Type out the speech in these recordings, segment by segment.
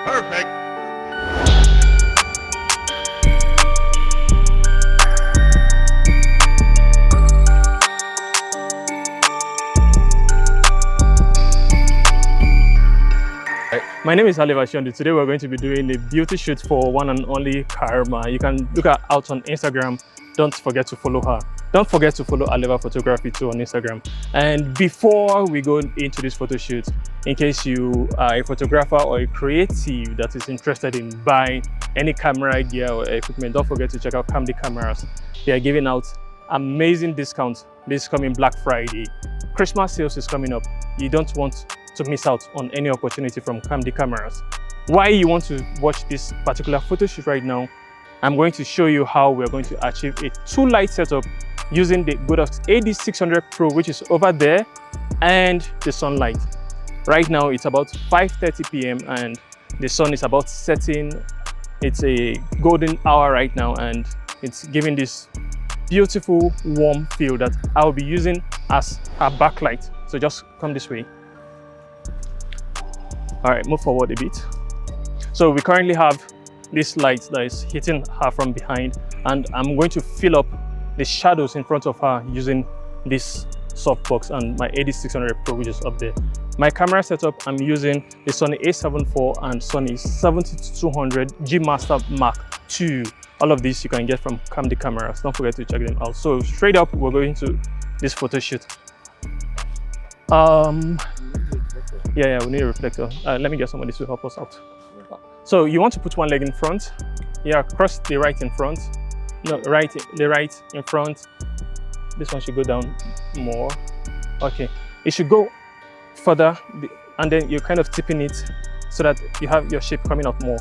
Perfect. My name is Oliver Shondi. Today we're going to be doing a beauty shoot for one and only Karma. You can look her out on Instagram. Don't forget to follow her. Don't forget to follow Oliver Photography too on Instagram. And before we go into this photo shoot, in case you are a photographer or a creative that is interested in buying any camera gear or equipment, don't forget to check out Camdy Cameras. They are giving out amazing discounts this coming Black Friday. Christmas sales is coming up. You don't want to miss out on any opportunity from Camdy Cameras. Why you want to watch this particular photo shoot right now, I'm going to show you how we're going to achieve a 2-light setup using the Godox AD600 Pro, which is over there, and the sunlight. Right now it's about 5:30 p.m. and the sun is about setting. It's a golden hour right now and it's giving this beautiful warm feel that I'll be using as a backlight. So just come this way. All right, move forward a bit. So we currently have this light that is hitting her from behind, and I'm going to fill up the shadows in front of her using this softbox and my AD600 Pro, which is up there. My camera setup, I'm using the Sony a7 IV and Sony 70-200 G Master Mark II. All of these you can get from Camdy Cameras. Don't forget to check them out. So straight up, we're going to this photo shoot. Yeah, we need a reflector. Let me get somebody to help us out. So you want to put one leg in front. Yeah, cross the right in front. No, the right in front. This one should go down more. Okay, it should go further, and then you're kind of tipping it so that you have your shape coming up more.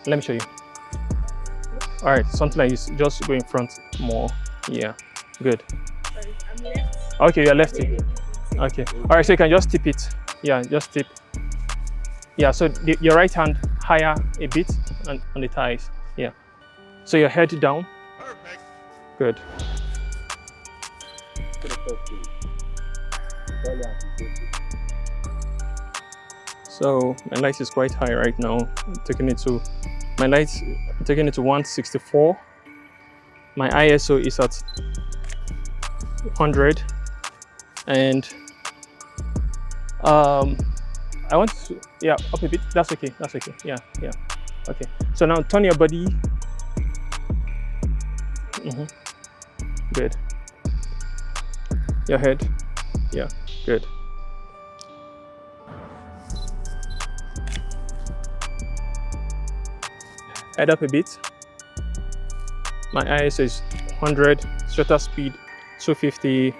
Let me show you. All right, something like this. Just go in front more. Yeah, good. Sorry, I'm left. Okay, you're lefty. Okay. All right, so you can just tip it. Yeah, just tip. Yeah, so your right hand higher a bit on the thighs. Yeah. So your head down. Perfect. Good. So my light is quite high right now. I'm taking it to 164. My ISO is at 100, and I want to, yeah, up a bit. That's okay. That's okay. Yeah. Okay. So now turn your body. Good. Your head. Yeah. Good. Head up a bit. My ISO is 100. Shutter speed 250.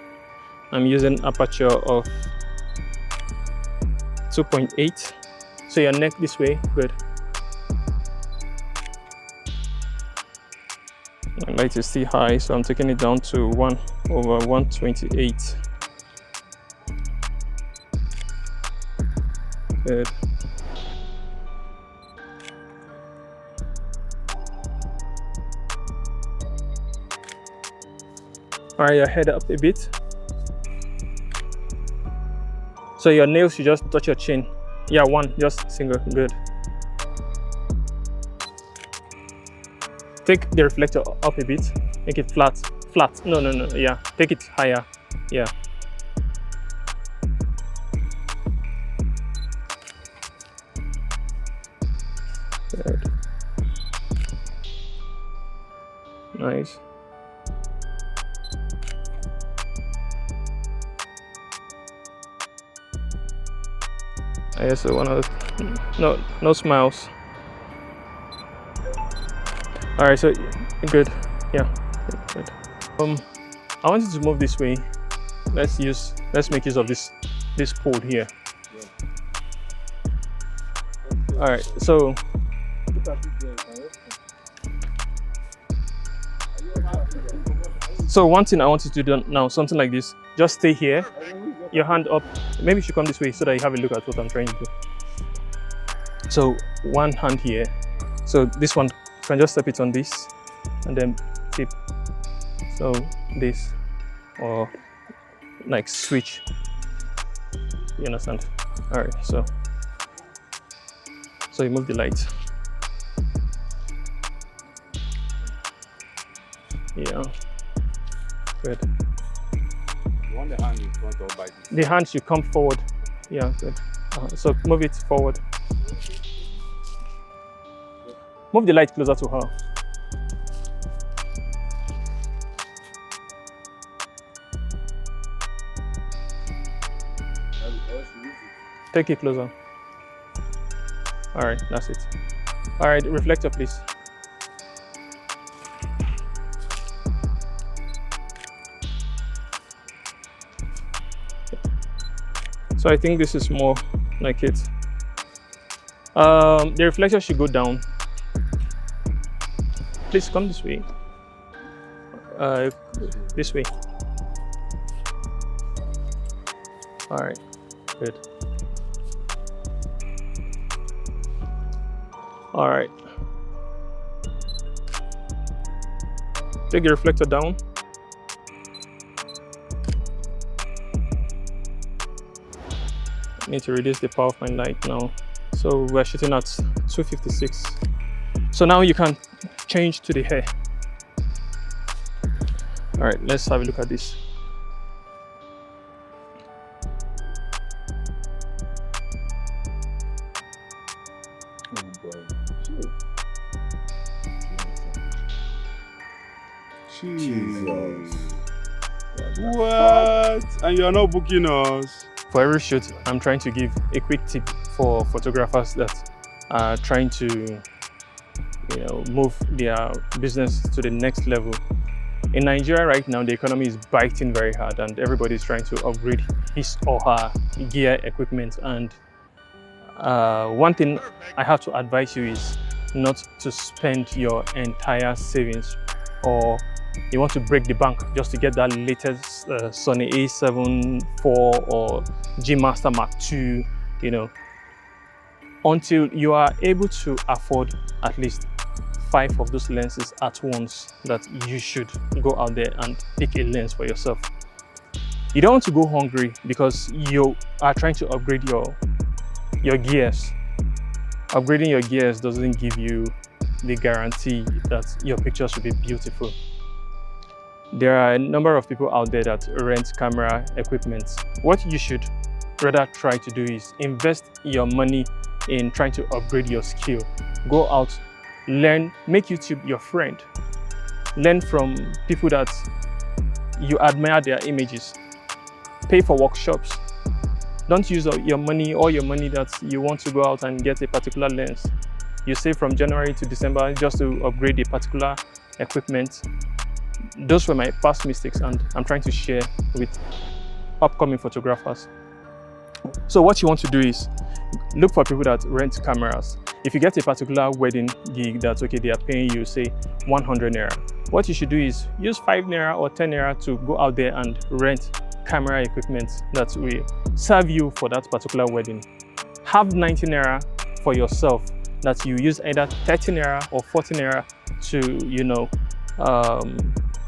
I'm using aperture of 2.8. So your neck this way. Good. My light is still high, so I'm taking it down to 1/128. Good. All right, your head up a bit. So your nails should just touch your chin. Yeah, one, just single. Good. Take the reflector up a bit. Make it flat. Flat. No. Yeah. Take it higher. Yeah. Good. Nice. I guess one of the, no smiles. All right, so good. Yeah, good. I wanted to move this way. Let's make use of this pole here. All right, so one thing I want you to do now, something like this. Just stay here, your hand up. Maybe you should come this way so that you have a look at what I'm trying to do. So one hand here. So this one, you can just step it on this and then tip. So this, or like switch. You understand? All right. So So you move the light. Yeah. Good. You want the hand in front or by this? The hand should come forward. Yeah, good. So move it forward. Move the light closer to her. Take it closer. All right, that's it. All right, reflector, please. So I think this is more like it. The reflector should go down. Please come this way. This way. All right, good. All right. Take the reflector down. I need to reduce the power of my light now. So we're shooting at 256. So now you can change to the hair. All right, let's have a look at this. Jesus. What? And you're not booking us? For every shoot, I'm trying to give a quick tip for photographers that are trying to, move their business to the next level. In Nigeria right now, the economy is biting very hard and everybody's trying to upgrade his or her gear equipment. And one thing I have to advise you is not to spend your entire savings, or you want to break the bank just to get that latest Sony A7 IV or G Master Mark II, until you are able to afford at least 5 of those lenses at once, that you should go out there and pick a lens for yourself. You don't want to go hungry because you are trying to upgrade your gears. Upgrading your gears doesn't give you the guarantee that your pictures will be beautiful. There are a number of people out there that rent camera equipment. What you should rather try to do is invest your money in trying to upgrade your skill. Go out, learn, make YouTube your friend. Learn from people that you admire their images. Pay for workshops. Don't use all your money that you want to go out and get a particular lens. You save from January to December just to upgrade a particular equipment. Those were my past mistakes and I'm trying to share with upcoming photographers. So what you want to do is look for people that rent cameras. If you get a particular wedding gig that's okay, they are paying you say 100 naira. What you should do is use 5 naira or 10 naira to go out there and rent camera equipment that will serve you for that particular wedding. Have 90 naira for yourself that you use either 30 naira or 40 naira to,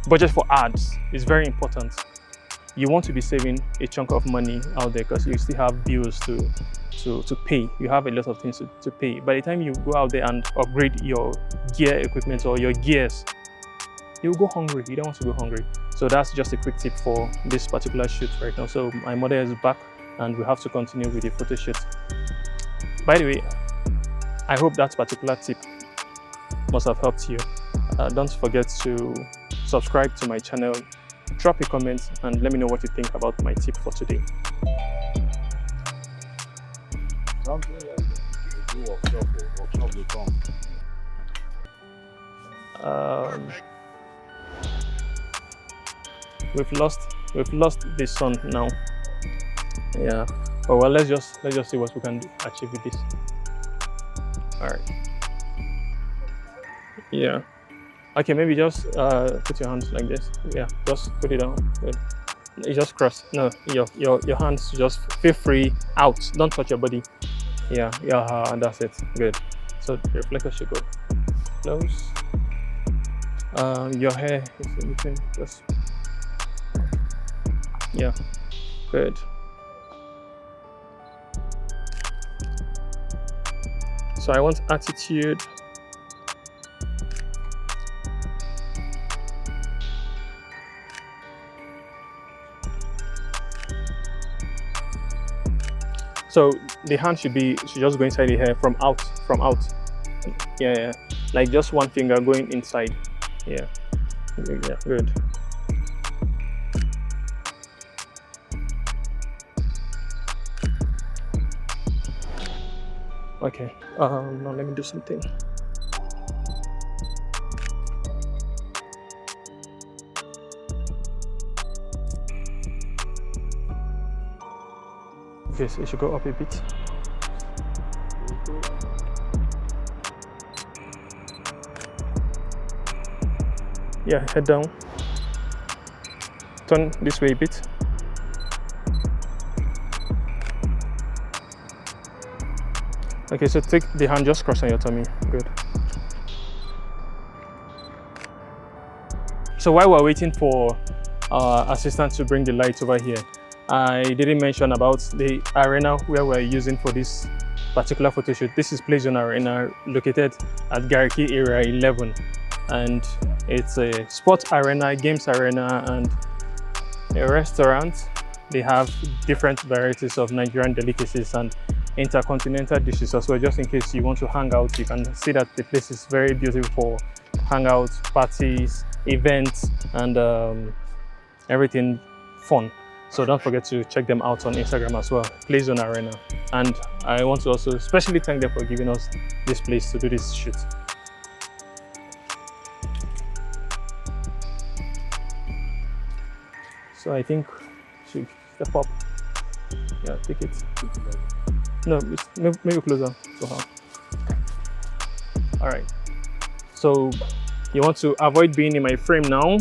budget for ads. Is very important. You want to be saving a chunk of money out there because you still have bills to pay. You have a lot of things to pay. By the time you go out there and upgrade your gear equipment or your gears, you'll go hungry. You don't want to go hungry. So that's just a quick tip for this particular shoot right now. So my mother is back and we have to continue with the photo shoot. By the way, I hope that particular tip must have helped you. Don't forget to subscribe to my channel, drop a comment and let me know what you think about my tip for today. Something like that. Do workshop will come. We've lost the sun now. Yeah. Oh well, let's just see what we can achieve with this. All right. Yeah. Okay, maybe just put your hands like this. Yeah, just put it down. Good. You just cross. No, your hands just feel free out. Don't touch your body. Yeah, that's it. Good. So the reflector should go close. Your hair is in between. Just yeah, good. So I want attitude. So the hand should just go inside the hair from out. Yeah. Like just one finger going inside. Yeah, good. Okay, now let me do something. Okay, so it should go up a bit. Yeah, head down. Turn this way a bit. Okay, so take the hand, just cross on your tummy. Good. So while we're waiting for our assistant to bring the lights over here, I didn't mention about the arena where we're using for this particular photo shoot. This is Playzone Arena, located at Gariki Area 11. And it's a sports arena, games arena, and a restaurant. They have different varieties of Nigerian delicacies and intercontinental dishes as well. Just in case you want to hang out, you can see that the place is very beautiful for hangouts, parties, events, and everything fun. So don't forget to check them out on Instagram as well, Playzone Arena. And I want to also especially thank them for giving us this place to do this shoot. So I think should step up. Yeah, take it. No, maybe closer to her. All right. So you want to avoid being in my frame now.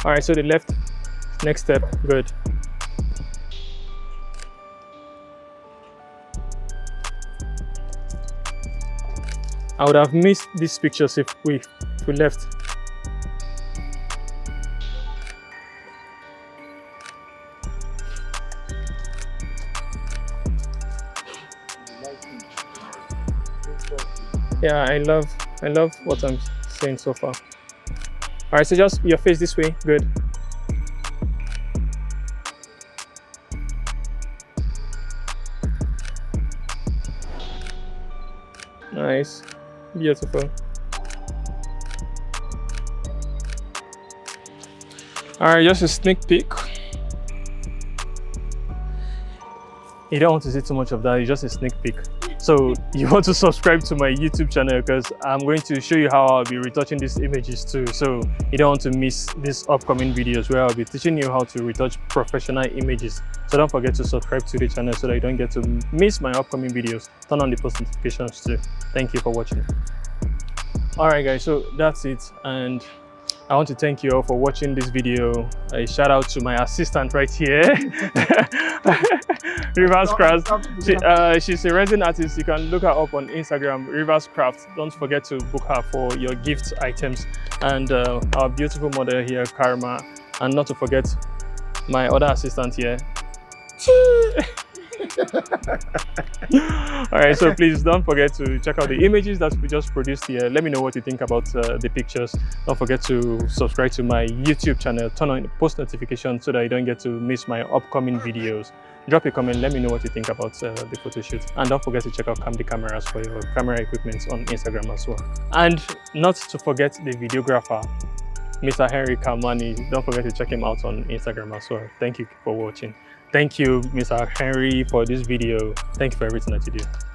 All right, so the left, next step, good. I would have missed these pictures if we left. Yeah, I love what I'm saying so far. All right, so just your face this way, good. Nice, beautiful. All right, just a sneak peek. You don't want to see too much of that, it's just a sneak peek. So you want to subscribe to my YouTube channel because I'm going to show you how I'll be retouching these images too. So you don't want to miss these upcoming videos where I'll be teaching you how to retouch professional images. So don't forget to subscribe to the channel so that you don't get to miss my upcoming videos. Turn on the post notifications too. Thank you for watching. All right guys, so that's it. And I want to thank you all for watching this video. A shout out to my assistant right here. Rivers Craft. She's a resin artist. You can look her up on Instagram, Rivers Craft. Don't forget to book her for your gift items. And our beautiful model here, Karma. And not to forget my other assistant here. All right, so please don't forget to check out the images that we just produced here. Let me know what you think about the pictures. Don't forget to subscribe to my YouTube channel, turn on post notifications so that you don't get to miss my upcoming videos. Drop a comment, let me know what you think about the photo shoot. And don't forget to check out the cameras for your camera equipment on Instagram as well. And not to forget the videographer, Mr. Henry Kamani. Don't forget to check him out on Instagram as well. Thank you for watching. Thank you, Mr. Henry, for this video. Thank you for everything that you do.